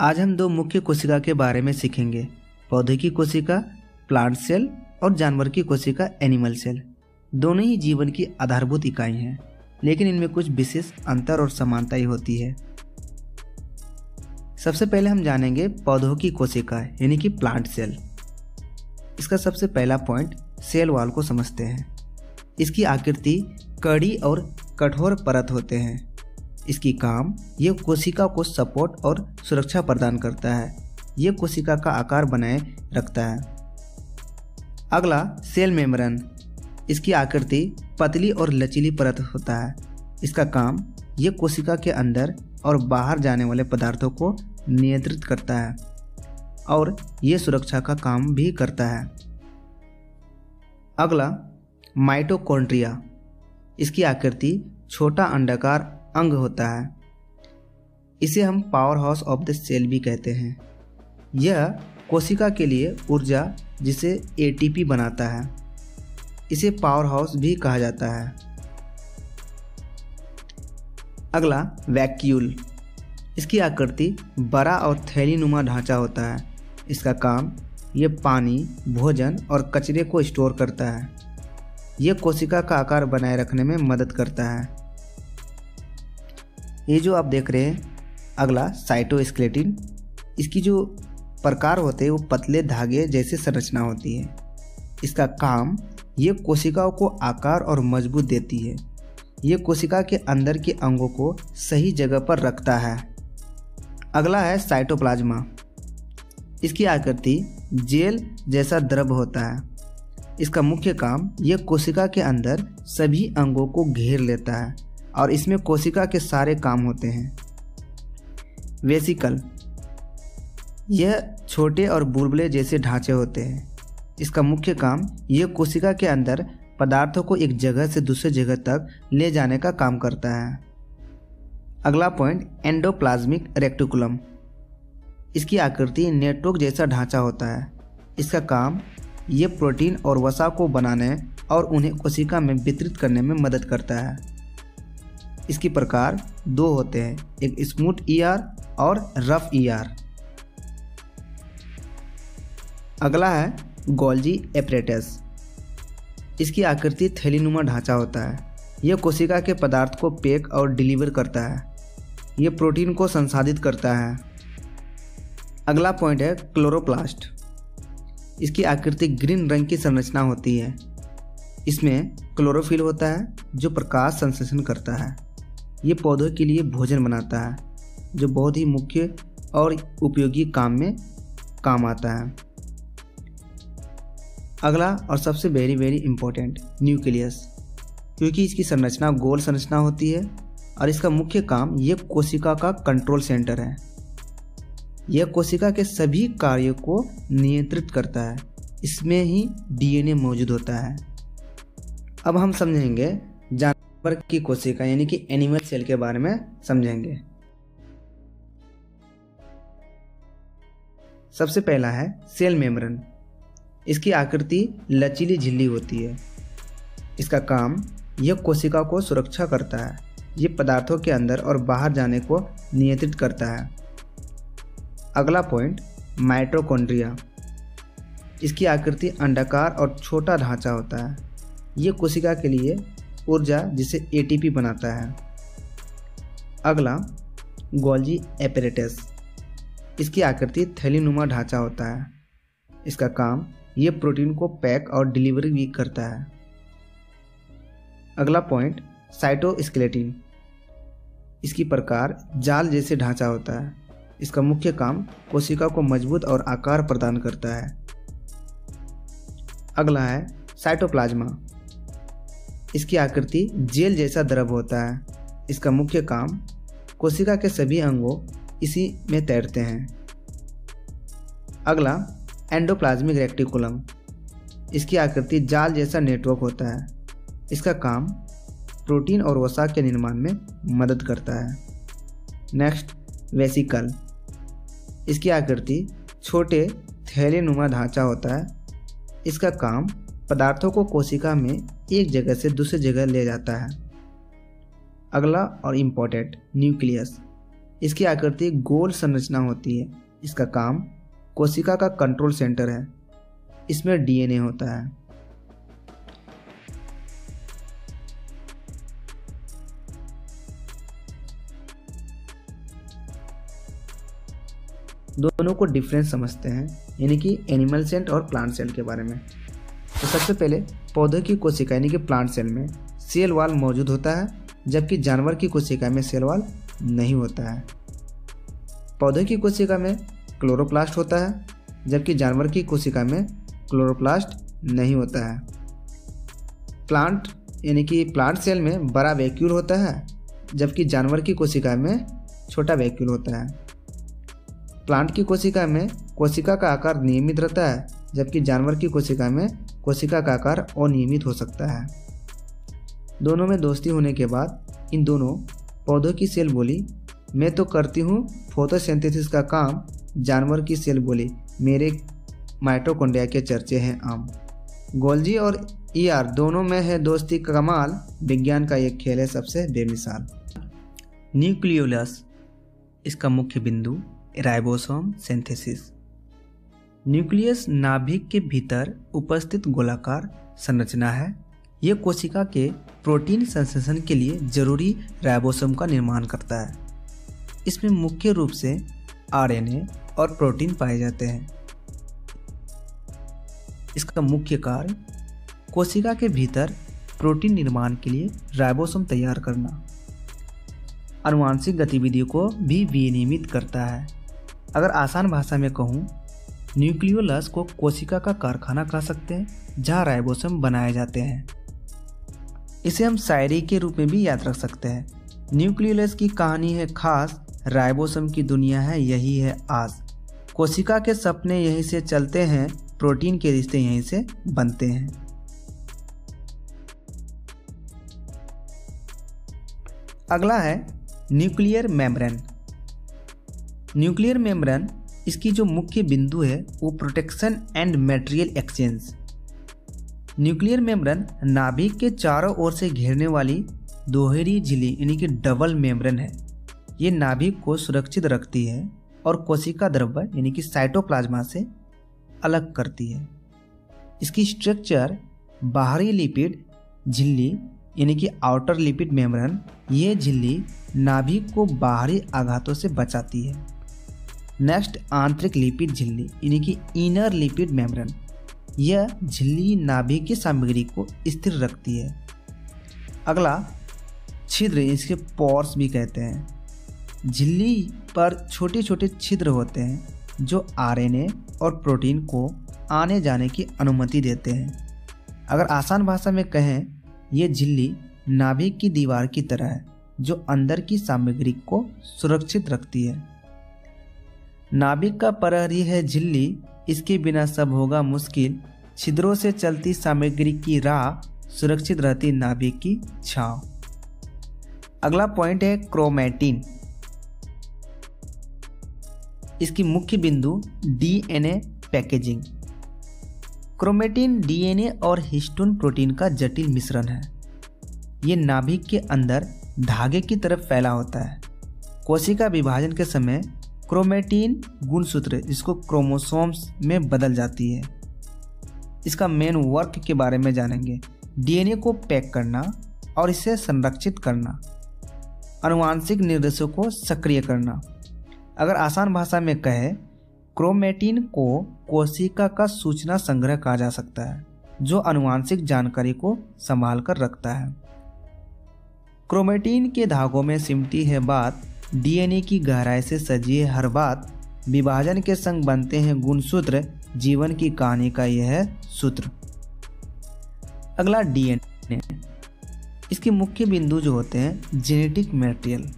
आज हम दो मुख्य कोशिका के बारे में सीखेंगे, पौधे की कोशिका प्लांट सेल और जानवर की कोशिका एनिमल सेल। दोनों ही जीवन की आधारभूत इकाई हैं, लेकिन इनमें कुछ विशेष अंतर और समानताएं होती है। सबसे पहले हम जानेंगे पौधों की कोशिका यानी कि प्लांट सेल। इसका सबसे पहला पॉइंट सेल वॉल को समझते हैं। इसकी आकृति कड़ी और कठोर परत होते हैं। इसकी काम यह कोशिका को सपोर्ट और सुरक्षा प्रदान करता है। यह कोशिका का आकार बनाए रखता है। अगला सेल मेम्ब्रेन। इसकी आकृति पतली और लचीली परत होता है। इसका काम यह कोशिका के अंदर और बाहर जाने वाले पदार्थों को नियंत्रित करता है और यह सुरक्षा का काम भी करता है। अगला माइटोकॉन्ड्रिया। इसकी आकृति छोटा अंडाकार अंग होता है। इसे हम power house of the cell भी कहते हैं। यह कोशिका के लिए ऊर्जा जिसे एटीपी बनाता है। इसे पावर हाउस भी कहा जाता है। अगला वैक्यूल। इसकी आकृति बड़ा और थैलीनुमा ढांचा होता है। इसका काम यह पानी, भोजन और कचरे को स्टोर करता है। यह कोशिका का आकार बनाए रखने में मदद करता है। ये जो आप देख रहे हैं अगला साइटोस्केलेटन। इसकी जो प्रकार होते हैं वो पतले धागे जैसे संरचना होती है। इसका काम ये कोशिकाओं को आकार और मजबूत देती है। ये कोशिका के अंदर के अंगों को सही जगह पर रखता है। अगला है साइटोप्लाज्मा। इसकी आकृति जेल जैसा द्रव होता है। इसका मुख्य काम यह कोशिका के अंदर सभी अंगों को घेर लेता है और इसमें कोशिका के सारे काम होते हैं। वेसिकल। यह छोटे और बुलबुले जैसे ढांचे होते हैं। इसका मुख्य काम यह कोशिका के अंदर पदार्थों को एक जगह से दूसरे जगह तक ले जाने का काम करता है। अगला पॉइंट एंडोप्लाज्मिक रेक्टिकुलम। इसकी आकृति नेटवर्क जैसा ढांचा होता है। इसका काम यह प्रोटीन और वसा को बनाने और उन्हें कोशिका में वितरित करने में मदद करता है। इसकी प्रकार दो होते हैं, एक स्मूथ ईआर और रफ ईआर। अगला है गोल्जी एपरेटस। इसकी आकृति थैलीनुमा ढांचा होता है। यह कोशिका के पदार्थ को पैक और डिलीवर करता है। यह प्रोटीन को संसाधित करता है। अगला पॉइंट है क्लोरोप्लास्ट। इसकी आकृति ग्रीन रंग की संरचना होती है। इसमें क्लोरोफिल होता है जो प्रकाश संश्लेषण करता है। ये पौधों के लिए भोजन बनाता है जो बहुत ही मुख्य और उपयोगी काम में काम आता है। अगला और सबसे वेरी इम्पोर्टेंट न्यूक्लियस। क्योंकि इसकी संरचना गोल संरचना होती है और इसका मुख्य काम यह कोशिका का कंट्रोल सेंटर है। यह कोशिका के सभी कार्यों को नियंत्रित करता है। इसमें ही डीएनए मौजूद होता है। अब हम समझेंगे जानवर की कोशिका यानी कि एनिमल सेल के बारे में समझेंगे। सबसे पहला है सेल मेम्ब्रेन। इसकी आकृति लचीली झिल्ली होती है। इसका काम यह कोशिका को सुरक्षा करता है। यह पदार्थों के अंदर और बाहर जाने को नियंत्रित करता है। अगला पॉइंट माइटोकॉन्ड्रिया। इसकी आकृति अंडाकार और छोटा ढांचा होता है। यह कोशिका के लिए ऊर्जा जिसे एटीपी बनाता है। अगला गोल्जी एपरेटस। इसकी आकृति थैलीनुमा ढांचा होता है। इसका काम यह प्रोटीन को पैक और डिलीवरी भी करता है। अगला पॉइंट साइटोस्केलेटन। इसकी प्रकार जाल जैसे ढांचा होता है। इसका मुख्य काम कोशिका को मजबूत और आकार प्रदान करता है। अगला है साइटोप्लाज्मा। इसकी आकृति जेल जैसा द्रव होता है। इसका मुख्य काम कोशिका के सभी अंगों इसी में तैरते हैं। अगला एंडोप्लाज्मिक रेक्टिकुलम। इसकी आकृति जाल जैसा नेटवर्क होता है। इसका काम प्रोटीन और वसा के निर्माण में मदद करता है। Next vesicle. इसकी आकृति छोटे थैलेनुमा ढांचा होता है। इसका काम पदार्थों को कोशिका में एक जगह से दूसरी जगह ले जाता है। अगला और इम्पोर्टेंट न्यूक्लियस। इसकी आकृति गोल संरचना होती है। इसका काम कोशिका का कंट्रोल सेंटर है। इसमें डीएनए होता है। दोनों को डिफरेंस समझते हैं, यानी कि एनिमल सेल और प्लांट सेल के बारे में। तो सबसे पहले पौधे की कोशिका यानी कि प्लांट सेल में सेल वॉल मौजूद होता है, जबकि जानवर की कोशिका में सेल वॉल नहीं होता है। पौधे की कोशिका में क्लोरोप्लास्ट होता है, जबकि जानवर की कोशिका में क्लोरोप्लास्ट नहीं होता है। प्लांट यानी कि प्लांट सेल में बड़ा वैक्यूल होता है, जबकि जानवर की कोशिका में छोटा वैक्यूल होता है। प्लांट की कोशिका में कोशिका का आकार नियमित रहता है, जबकि जानवर की कोशिका में कोशिका का आकार अनियमित हो सकता है। दोनों में दोस्ती होने के बाद इन दोनों पौधों की सेल बोली, मैं तो करती हूँ फोटोसिंथेसिस का काम, जानवर की सेल बोली, मेरे माइटोकॉन्ड्रिया के चर्चे हैं आम। गोल्जी और ईआर दोनों में है दोस्ती का कमाल, विज्ञान का एक खेल है सबसे बेमिसाल। न्यूक्लियोलस, इसका मुख्य बिंदु राइबोसोम सिंथेसिस। न्यूक्लियस नाभिक के भीतर उपस्थित गोलाकार संरचना है। यह कोशिका के प्रोटीन संश्लेषण के लिए जरूरी राइबोसोम का निर्माण करता है। इसमें मुख्य रूप से आरएनए और प्रोटीन पाए जाते हैं। इसका मुख्य कार्य कोशिका के भीतर प्रोटीन निर्माण के लिए राइबोसोम तैयार करना, आनुवांशिक गतिविधियों को भी विनियमित करता है। अगर आसान भाषा में कहूँ, न्यूक्लियोलस को कोशिका का कारखाना कह सकते हैं, जहाँ राइबोसोम बनाए जाते हैं। इसे हम शायरी के रूप में भी याद रख सकते हैं। न्यूक्लियोलस की कहानी है खास, राइबोसोम की दुनिया है यही है आस। कोशिका के सपने यहीं से चलते हैं, प्रोटीन के रिश्ते यहीं से बनते हैं। अगला है न्यूक्लियर मेम्ब्रेन। न्यूक्लियर मेम्ब्रेन, इसकी जो मुख्य बिंदु है वो protection and material exchange. Nuclear membrane नाभिक के चारों ओर से घेरने वाली दोहरी झिल्ली यानी कि डबल मेम्ब्रेन है। ये नाभिक को सुरक्षित रखती है और कोशिका द्रव्य यानी कि साइटोप्लाज्मा से अलग करती है। इसकी स्ट्रक्चर बाहरी लिपिड झिल्ली यानी कि आउटर लिपिड मेम्ब्रेन, ये झिल्ली नाभिक को बाहरी आघातों से बचाती है। नेक्स्ट आंतरिक लिपिड झिल्ली यानी कि इनर लिपिड मेम्ब्रेन, यह झिल्ली नाभिक की सामग्री को स्थिर रखती है। अगला छिद्र, इसके पोर्स भी कहते हैं। झिल्ली पर छोटे छोटे छिद्र होते हैं जो आरएनए और प्रोटीन को आने जाने की अनुमति देते हैं। अगर आसान भाषा में कहें, ये झिल्ली नाभिक की दीवार की तरह है जो अंदर की सामग्री को सुरक्षित रखती है। नाभिक का प्रहरी है झिल्ली, इसके बिना सब होगा मुश्किल। छिद्रों से चलती सामग्री की राह, सुरक्षित रहती नाभिक की छांव। अगला पॉइंट है क्रोमैटिन। इसकी मुख्य बिंदु डीएनए पैकेजिंग। क्रोमैटिन डीएनए और हिस्टोन प्रोटीन का जटिल मिश्रण है। ये नाभिक के अंदर धागे की तरफ फैला होता है। कोशिका विभाजन के समय क्रोमैटिन गुणसूत्र, जिसको क्रोमोसोम्स में बदल जाती है। इसका मेन वर्क के बारे में जानेंगे। डीएनए को पैक करना और इसे संरक्षित करना, आनुवांशिक निर्देशों को सक्रिय करना। अगर आसान भाषा में कहें, क्रोमैटिन को कोशिका का सूचना संग्रह कहा जा सकता है, जो आनुवांशिक जानकारी को संभाल कर रखता है। क्रोमैटिन के धागों में सिमटी है बात, डीएनए की गहराई से सजी है हर बात। विभाजन के संग बनते हैं गुणसूत्र, जीवन की कहानी का यह है सूत्र। अगला डीएनए। इसके मुख्य बिंदु जो होते हैं जेनेटिक मटेरियल।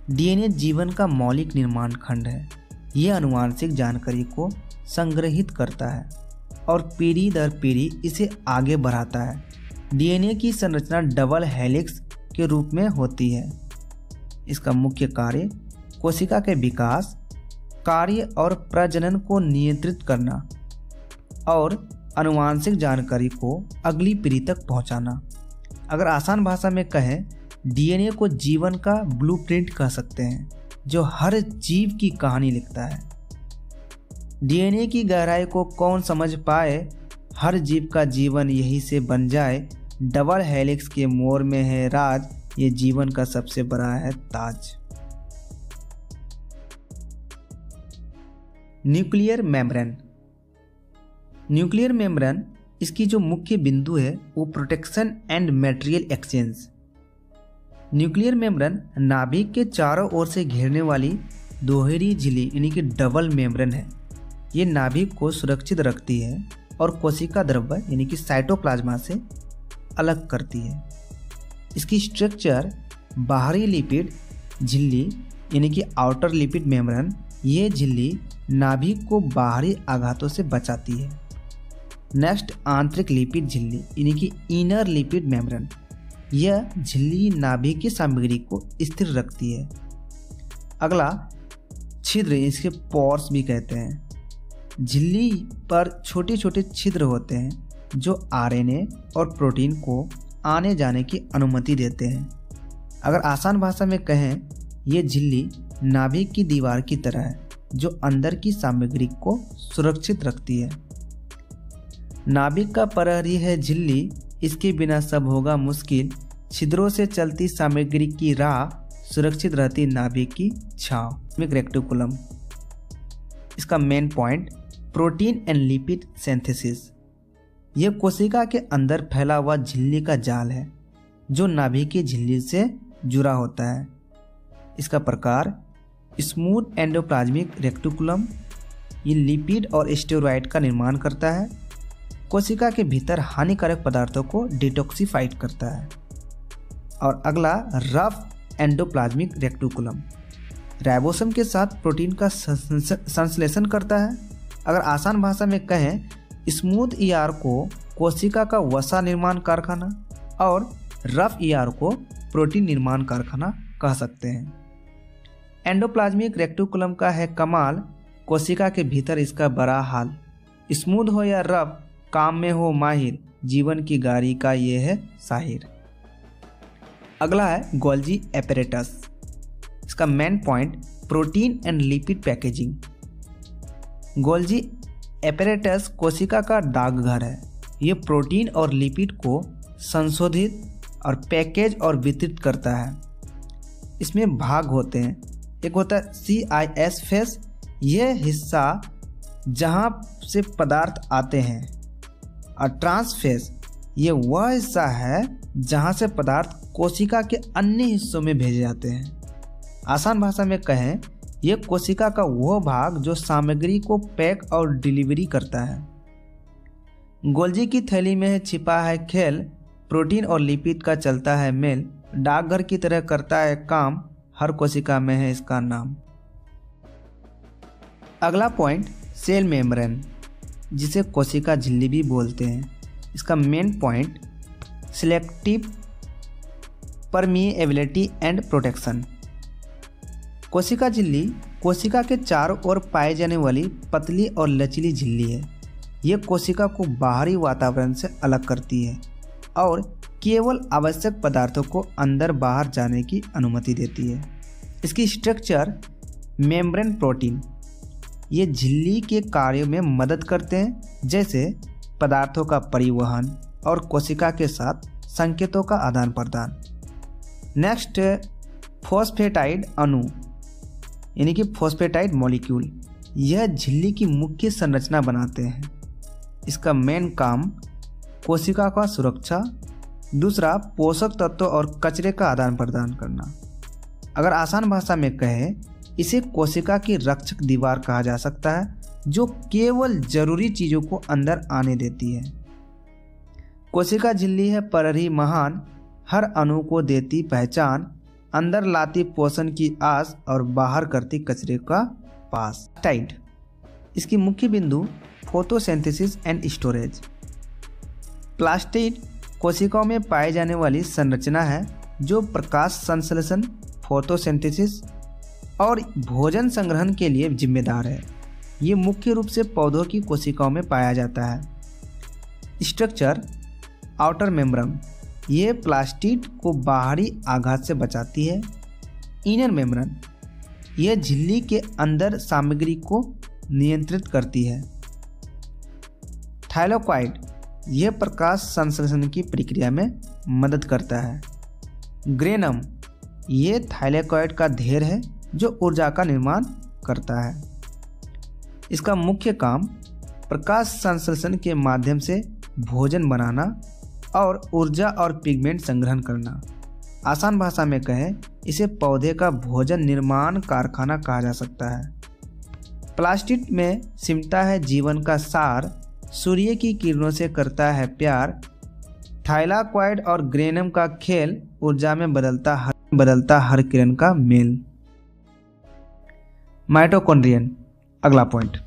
डीएनए जीवन का मौलिक निर्माण खंड है। यह आनुवांशिक जानकारी को संग्रहित करता है और पीढ़ी दर पीढ़ी इसे आगे बढ़ाता है। डीएनए की संरचना डबल हेलिक्स के रूप में होती है। इसका मुख्य कार्य कोशिका के विकास, कार्य और प्रजनन को नियंत्रित करना और आनुवांशिक जानकारी को अगली पीढ़ी तक पहुंचाना। अगर आसान भाषा में कहें, डीएनए को जीवन का ब्लूप्रिंट कह सकते हैं। जो हर जीव की कहानी लिखता है। डीएनए की गहराई को कौन समझ पाए, हर जीव का जीवन यही से बन जाए। डबल हेलिक्स के मोड़ में है राज, ये जीवन का सबसे बड़ा है ताज। Nuclear membrane. न्यूक्लियर मेम्ब्रेन इसकी जो मुख्य बिंदु है वो protection and material exchange. Nuclear membrane नाभिक के चारों ओर से घेरने वाली दोहरी झिल्ली यानी कि डबल मेम्ब्रेन है। ये नाभिक को सुरक्षित रखती है और कोशिका द्रव्य यानी कि साइटोप्लाज्मा से अलग करती है। इसकी स्ट्रक्चर बाहरी लिपिड झिल्ली यानी कि आउटर लिपिड मेम्ब्रेन, ये झिल्ली नाभिक को बाहरी आघातों से बचाती है। नेक्स्ट आंतरिक लिपिड झिल्ली यानी कि इनर लिपिड मेम्ब्रेन, यह झिल्ली नाभिक की सामग्री को स्थिर रखती है। अगला छिद्र, इसके पोर्स भी कहते हैं। झिल्ली पर छोटे छोटे छिद्र होते हैं जो आरएनए और प्रोटीन को आने जाने की अनुमति देते हैं। अगर आसान भाषा में कहें, ये झिल्ली नाभिक की दीवार की तरह है जो अंदर की सामग्री को सुरक्षित रखती है। नाभिक का प्रहरी है झिल्ली, इसके बिना सब होगा मुश्किल। छिद्रों से चलती सामग्री की राह, सुरक्षित रहती नाभिक की छांव। रेक्टिकुलम, इसका main point protein and lipid synthesis. यह कोशिका के अंदर फैला हुआ झिल्ली का जाल है जो नाभिक की झिल्ली से जुड़ा होता है। इसका प्रकार स्मूथ एंडोप्लाज्मिक रेक्टिकुलम, ये लिपिड और स्टेरॉइड का निर्माण करता है। कोशिका के भीतर हानिकारक पदार्थों को डिटॉक्सिफाइड करता है। और अगला रफ एंडोप्लाज्मिक रेक्टिकुलम, राइबोसोम के साथ प्रोटीन का संश्लेषण करता है। अगर आसान भाषा में कहें, स्मूथ ईआर को कोशिका का वसा निर्माण कारखाना और रफ ईआर को प्रोटीन निर्माण कारखाना कह सकते हैं। एंडोप्लाज्मिक रेक्टिकुलम का है कमाल, कोशिका के भीतर इसका बड़ा हाल। स्मूथ हो या रफ, काम में हो माहिर, जीवन की गाड़ी का ये है साहिर। अगला है गोल्जी एपैरेटस। इसका main point protein and lipid packaging. Golgi apparatus कोशिका का डाकघर है। ये प्रोटीन और लिपिड को संशोधित और पैकेज और वितरित करता है। इसमें भाग होते हैं। एक होता है CIS फेस, यह हिस्सा जहाँ से पदार्थ आते हैं, और ट्रांसफेस, ये वह हिस्सा है जहाँ से पदार्थ कोशिका के अन्य हिस्सों में भेजे जाते हैं। आसान भाषा में कहें, यह कोशिका का वह भाग जो सामग्री को पैक और डिलीवरी करता है। गोल्जी की थैली में छिपा है खेल, प्रोटीन और लिपिड का चलता है मेल, डाकघर की तरह करता है काम, हर कोशिका में है इसका नाम। अगला पॉइंट सेल मेम्ब्रेन, जिसे कोशिका झिल्ली भी बोलते हैं। इसका main point selective permeability and protection. कोशिका झिल्ली कोशिका के चारों ओर पाए जाने वाली पतली और लचीली झिल्ली है। यह कोशिका को बाहरी वातावरण से अलग करती है और केवल आवश्यक पदार्थों को अंदर बाहर जाने की अनुमति देती है। इसकी स्ट्रक्चर मेम्ब्रेन प्रोटीन, ये झिल्ली के कार्यों में मदद करते हैं, जैसे पदार्थों का परिवहन और कोशिका के साथ संकेतों का आदान प्रदान। नेक्स्ट, फॉस्फेटाइड अणु यानी कि फॉस्फेटाइड मॉलिक्यूल, यह झिल्ली की मुख्य संरचना बनाते हैं। इसका मेन काम कोशिका का सुरक्षा, दूसरा पोषक तत्वों और कचरे का आदान प्रदान करना। अगर आसान भाषा में कहें, इसे कोशिका की रक्षक दीवार कहा जा सकता है जो केवल जरूरी चीज़ों को अंदर आने देती है। कोशिका झिल्ली है प्रहरी महान, हर अणु को देती पहचान, अंदर लाती पोषण की आस और बाहर करती कचरे का पास। टाइड, इसकी मुख्य बिंदु फोटोसिंथेसिस एंड स्टोरेज। प्लास्टिड कोशिकाओं में पाई जाने वाली संरचना है जो प्रकाश संश्लेषण, फोटोसिंथेसिस और भोजन संग्रहण के लिए जिम्मेदार है। ये मुख्य रूप से पौधों की कोशिकाओं में पाया जाता है। स्ट्रक्चर आउटर मेम्ब्रेन, ये प्लास्टिड को बाहरी आघात से बचाती है। इनर मेम्ब्रेन, यह झिल्ली के अंदर सामग्री को नियंत्रित करती है। थाइलाकॉइड यह प्रकाश संश्लेषण की प्रक्रिया में मदद करता है। ग्रेनम ये थाइलाकॉइड का ढेर है जो ऊर्जा का निर्माण करता है। इसका मुख्य काम प्रकाश संश्लेषण के माध्यम से भोजन बनाना और ऊर्जा और पिगमेंट संग्रहण करना। आसान भाषा में कहें, इसे पौधे का भोजन निर्माण कारखाना कहा जा सकता है। प्लास्टिड में सिमटा है जीवन का सार, सूर्य की किरणों से करता है प्यार। थाइलाकॉइड और ग्रेनम का खेल, ऊर्जा में बदलता हर किरण का मेल। माइटोकॉन्ड्रियन अगला पॉइंट,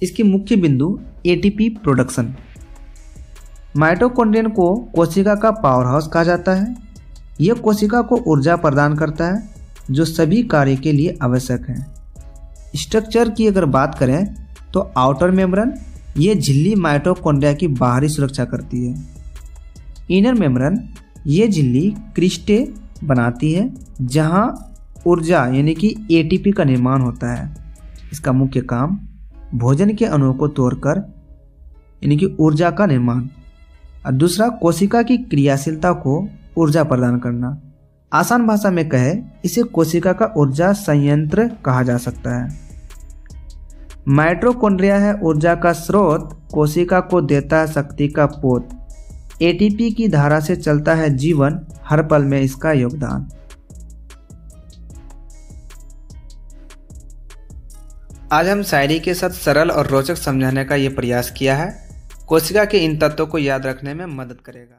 इसकी मुख्य बिंदु एटीपी प्रोडक्शन। माइटोकॉन्ड्रियन को कोशिका का पावर हाउस कहा जाता है। यह कोशिका को ऊर्जा प्रदान करता है जो सभी कार्य के लिए आवश्यक है। स्ट्रक्चर की अगर बात करें तो आउटर मेम्ब्रेन ये झिल्ली माइटोकॉन्ड्रिया की बाहरी सुरक्षा करती है। इनर मेम्ब्रेन ये झिल्ली क्रिस्टे बनाती है जहां ऊर्जा यानी कि एटीपी का निर्माण होता है। इसका मुख्य काम भोजन के अणुओं को तोड़कर यानी कि ऊर्जा का निर्माण, और दूसरा कोशिका की क्रियाशीलता को ऊर्जा प्रदान करना। आसान भाषा में कहे, इसे कोशिका का ऊर्जा संयंत्र कहा जा सकता है। माइटोकॉन्ड्रिया है ऊर्जा का स्रोत, कोशिका को देता है शक्ति का पोत। एटीपी की धारा से चलता है जीवन, हर पल में इसका योगदान। आज हम शायरी के साथ सरल और रोचक समझाने का ये प्रयास किया है। कोशिका के इन तत्वों को याद रखने में मदद करेगा।